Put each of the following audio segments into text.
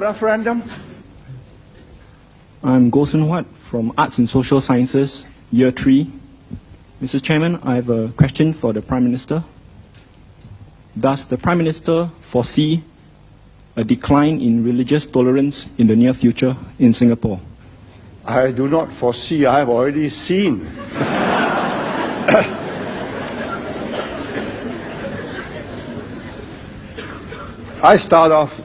referendum? I'm Gosen Huat from Arts and Social Sciences, Year 3. Mr. Chairman, I have a question for the Prime Minister. Does the Prime Minister foresee a decline in religious tolerance in the near future in Singapore? I do not foresee, I have already seen. I start off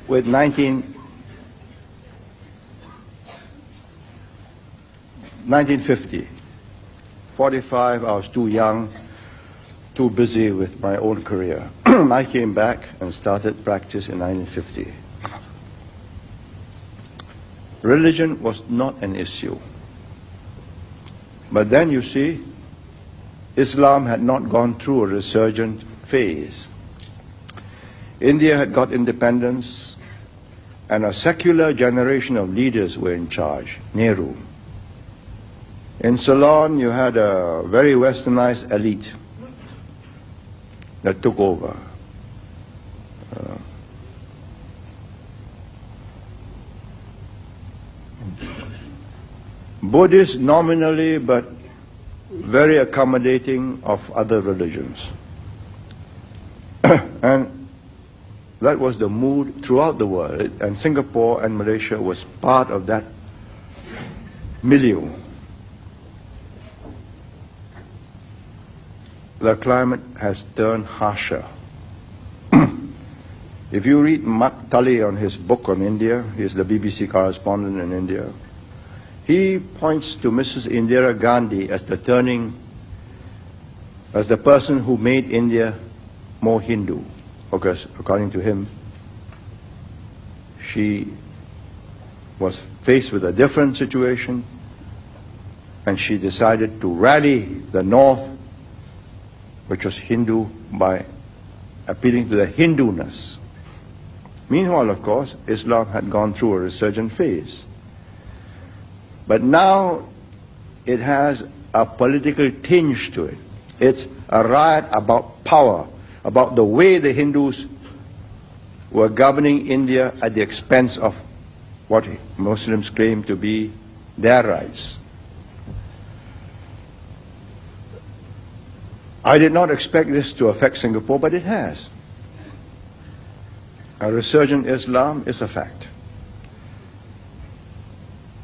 with 1950. 45, I was too young, too busy with my own career. I came back and started practice in 1950. Religion was not an issue. But then you see, Islam had not gone through a resurgent phase. India had got independence, and a secular generation of leaders were in charge, Nehru. In Ceylon, you had a very westernized elite that took over. Buddhist nominally, but very accommodating of other religions. And that was the mood throughout the world, and Singapore and Malaysia was part of that milieu. The climate has turned harsher. If you read Mark Tully on his book on India, he is the BBC correspondent in India, he points to Mrs. Indira Gandhi as the person who made India more Hindu. Because according to him, she was faced with a different situation, and she decided to rally the North, which was Hindu, by appealing to the Hinduness. Meanwhile, of course, Islam had gone through a resurgent phase. But now it has a political tinge to it. It's a riot about power, about the way the Hindus were governing India at the expense of what Muslims claim to be their rights. I did not expect this to affect Singapore, but it has. A resurgent Islam is a fact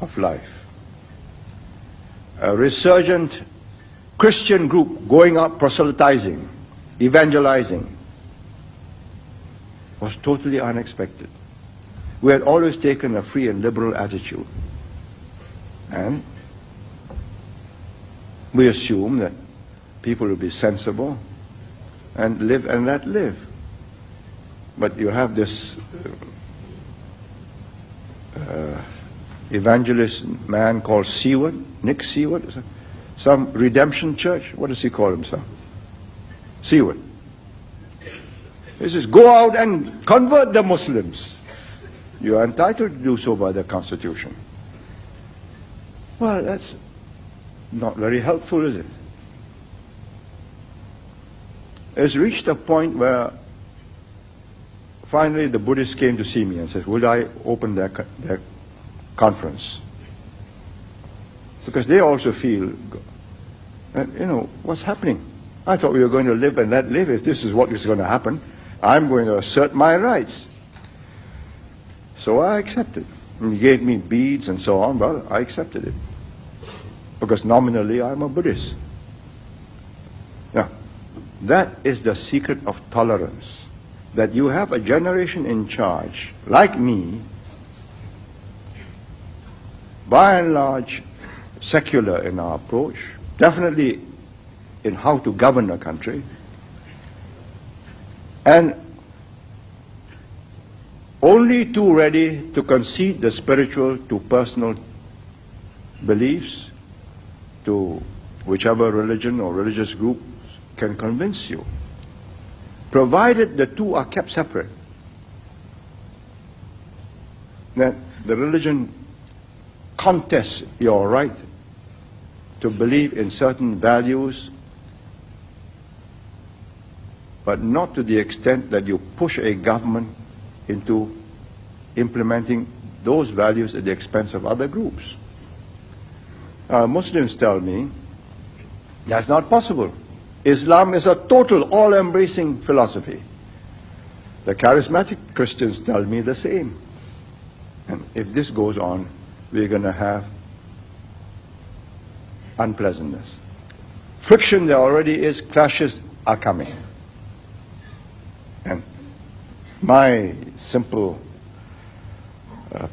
of life. A resurgent Christian group going out proselytizing, evangelizing, was totally unexpected. We had always taken a free and liberal attitude, and we assume that people will be sensible and live and let live. But you have this evangelist man called Seward, Nick Seward, some redemption church, what does he call himself? Seward. He says, go out and convert the Muslims. You are entitled to do so by the Constitution. Well, that's not very helpful, is it? It's reached a point where finally the Buddhists came to see me and said, would I open their conference? Because they also feel, what's happening? I thought we were going to live and let live. If this is what is going to happen, I'm going to assert my rights. So I accepted. And he gave me beads and so on. Well, I accepted it. Because nominally I'm a Buddhist. Now, that is the secret of tolerance. That you have a generation in charge, like me, by and large secular in our approach, definitely in how to govern a country, and only too ready to concede the spiritual to personal beliefs, to whichever religion or religious group can convince you, provided the two are kept separate. That the religion contests your right to believe in certain values, but not to the extent that you push a government into implementing those values at the expense of other groups. Muslims tell me that's not possible. Islam is a total, all-embracing philosophy. The charismatic Christians tell me the same. And if this goes on, we're going to have unpleasantness. Friction there already is, clashes are coming. And my simple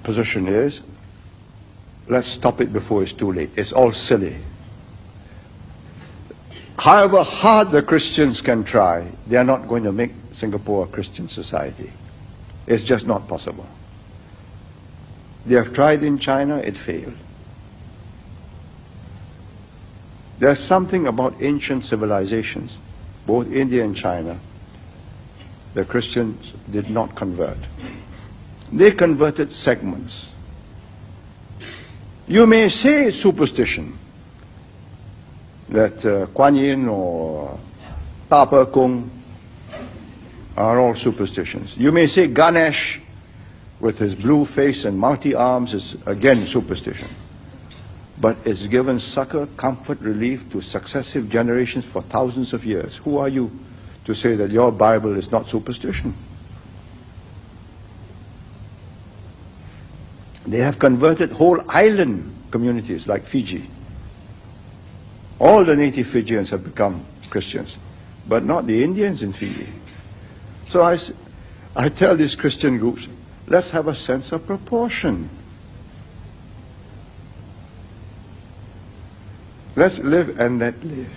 position is, let's stop it before it's too late. It's all silly. However hard the Christians can try, they are not going to make Singapore a Christian society. It's just not possible. They have tried in China, it failed. There's something about ancient civilizations, both India and China, the Christians did not convert. They converted segments. You may say it's superstition, that Kuan Yin or Tapa Kung are all superstitions. You may say Ganesh with his blue face and mighty arms is again superstition. But it's given succor, comfort, relief to successive generations for thousands of years. Who are you to say that your Bible is not superstition? They have converted whole island communities like Fiji. All the native Fijians have become Christians, but not the Indians in Fiji. So I tell these Christian groups, let's have a sense of proportion. Let's live and let live.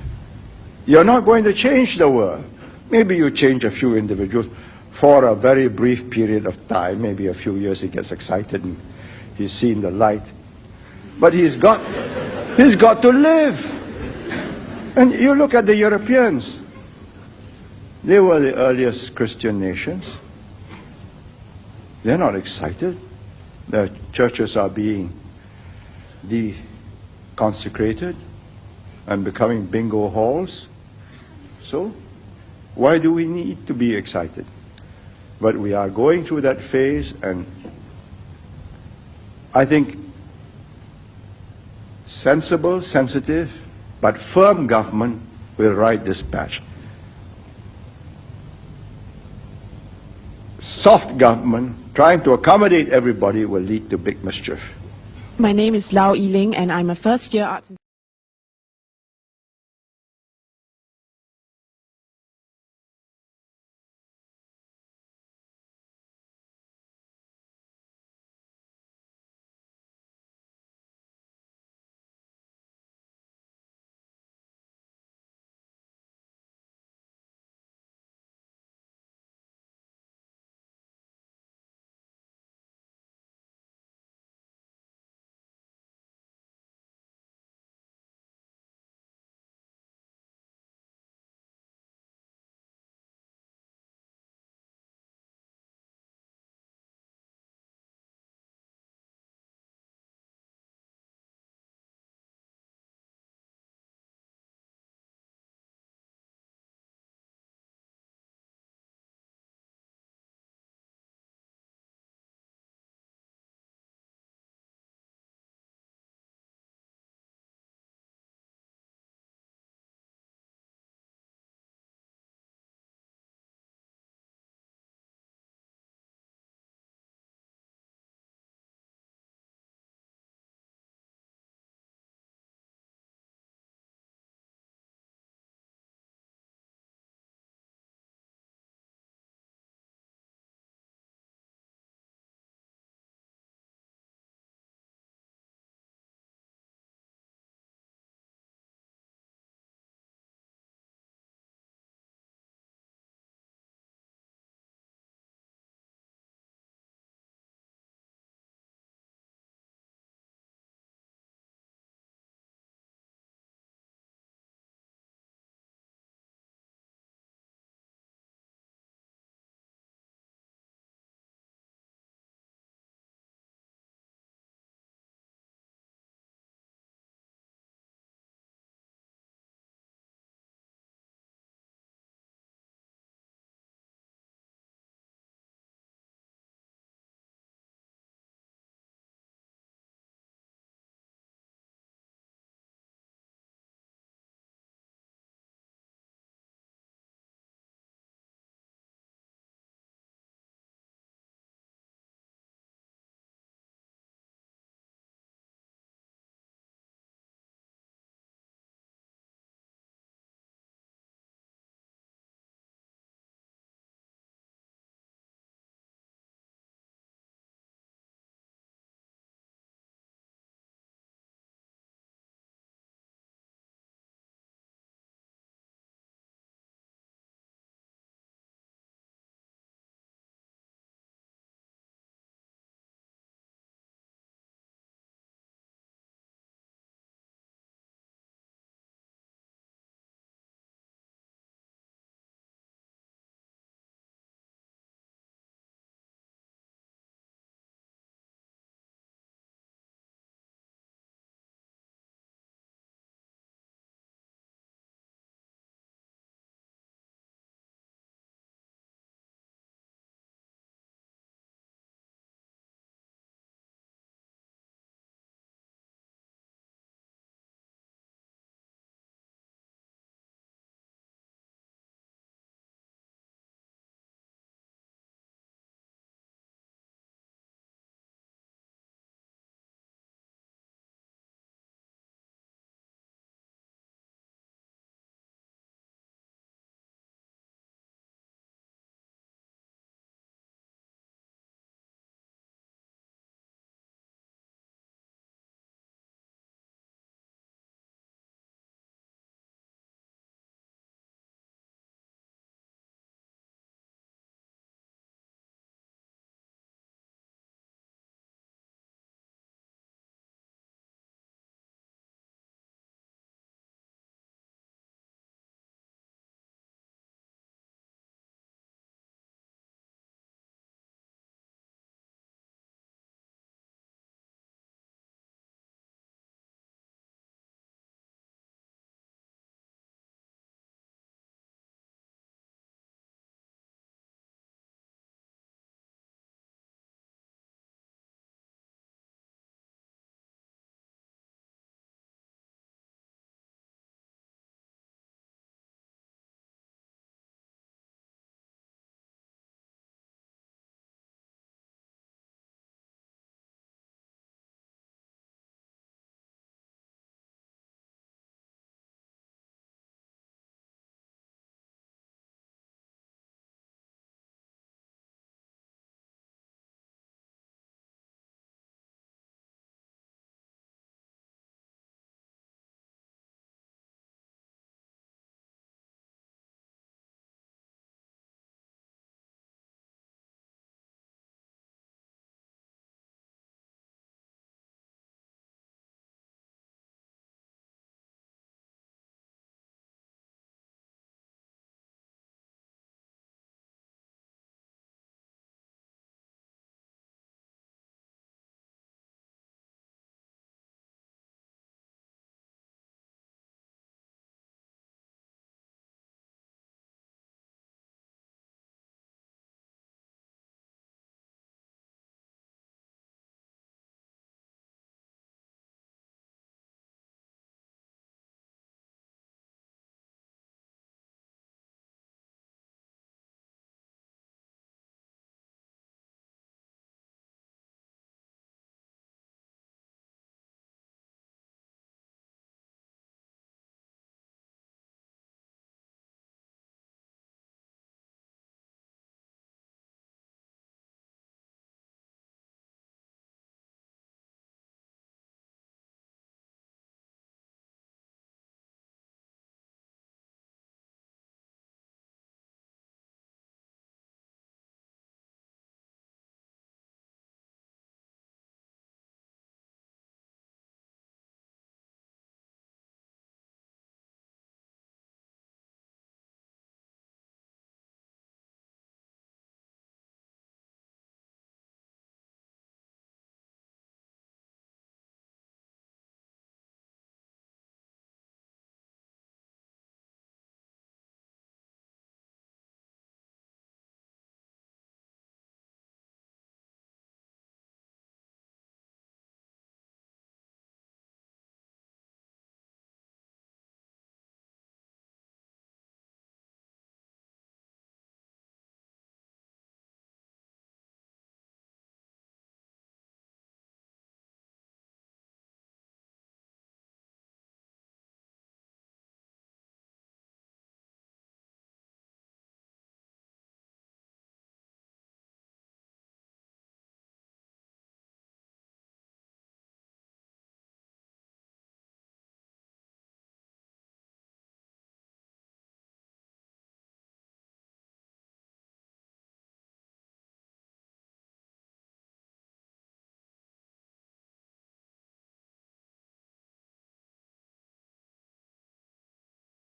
You're not going to change the world. Maybe you change a few individuals for a very brief period of time, maybe a few years. He gets excited and he's seen the light. But he's got to live. And you look at the Europeans. They were the earliest Christian nations. They're not excited. Their churches are being deconsecrated and becoming bingo halls. So, why do we need to be excited? But we are going through that phase, and I think sensible, sensitive, but firm government will write this patch. Soft government, trying to accommodate everybody, will lead to big mischief. My name is Lau Yiling, and I'm a first-year arts and